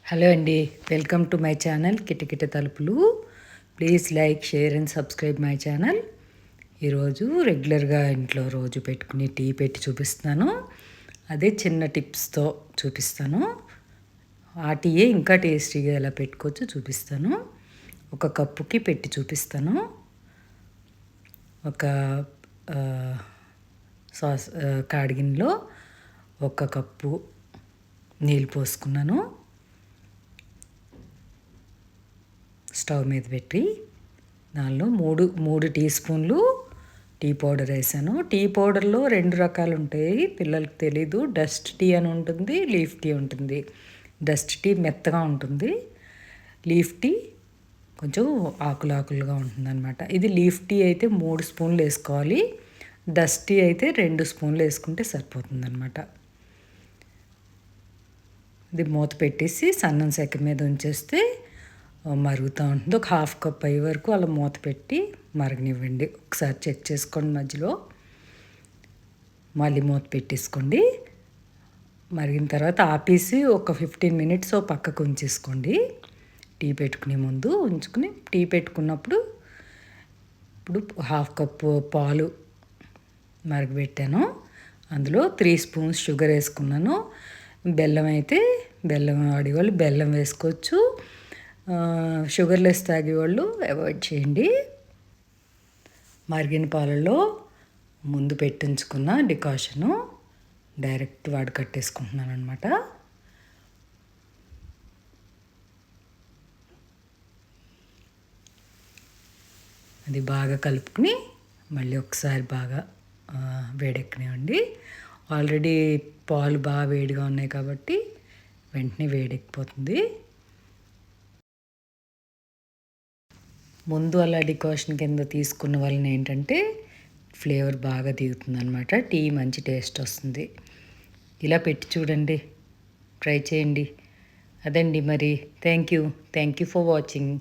Hello అండి, welcome to my channel కిటకిట తలుపులు. Please like, share and subscribe my channel. ఈరోజు రెగ్యులర్గా ఇంట్లో రోజు పెట్టుకుని టీ పెట్టి చూపిస్తాను. అదే చిన్న టిప్స్తో చూపిస్తాను. ఆ టీయే ఇంకా టేస్టీగా ఎలా పెట్టుకోవచ్చో చూపిస్తాను. ఒక కప్పుకి పెట్టి చూపిస్తాను. ఒక కాడిగిన్నెలో 1 కప్పు నీళ్ళు పోసుకున్నాను. స్టవ్ మీద పెట్టి దానిలో మూడు టీ స్పూన్లు టీ పౌడర్ వేసాను. టీ పౌడర్లో 2 రకాలు ఉంటాయి, పిల్లలకి తెలీదు. డస్ట్ టీ అని ఉంటుంది, లీఫ్ టీ ఉంటుంది. డస్ట్ టీ మెత్తగా ఉంటుంది, లీఫ్ టీ కొంచెం ఆకులుగా ఉంటుంది అనమాట. ఇది లీఫ్ టీ అయితే 3 స్పూన్లు వేసుకోవాలి, డస్ట్ టీ అయితే 2 స్పూన్లు వేసుకుంటే సరిపోతుంది అనమాట. ఇది మూత పెట్టేసి సన్నం సెక మీద ఉంచేస్తే మరుగుతూ ఉంటుంది. ఒక 1/2 కప్ అయ్యే వరకు అలా మూత పెట్టి మరగనివ్వండి. ఒకసారి చెక్ చేసుకోండి, మధ్యలో మళ్ళీ మూత పెట్టేసుకోండి. మరిగిన తర్వాత ఆపేసి ఒక 15 మినిట్స్ పక్కకు ఉంచేసుకోండి. టీ పెట్టుకునే ముందు ఉంచుకుని టీ పెట్టుకున్నప్పుడు ఇప్పుడు 1/2 కప్పు పాలు మరగబెట్టాను. అందులో 3 స్పూన్స్ షుగర్ వేసుకున్నాను. బెల్లం అయితే బెల్లం ఆడేవాళ్ళు బెల్లం వేసుకోవచ్చు, షుగర్లెస్ తాగేవాళ్ళు అవాయిడ్ చేయండి. మరిగిన పాలలో ముందు పెట్టించుకున్న డికాషను డైరెక్ట్ కట్టేసుకుంటున్నాను అనమాట. అది బాగా కలుపుకుని మళ్ళీ ఒకసారి బాగా వేడెక్కనివ్వండి. ఆల్రెడీ పాలు బాగా వేడిగా ఉన్నాయి కాబట్టి వెంటనే వేడెక్కిపోతుంది. ముందు అలా డికాషన్ కింద తీసుకున్న వలన ఏంటంటే ఫ్లేవర్ బాగా దిగుతుంది అనమాట, టీ మంచి టేస్ట్ వస్తుంది. ఇలా పెట్టి చూడండి, ట్రై చేయండి. అదండి మరి. Thank you for watching.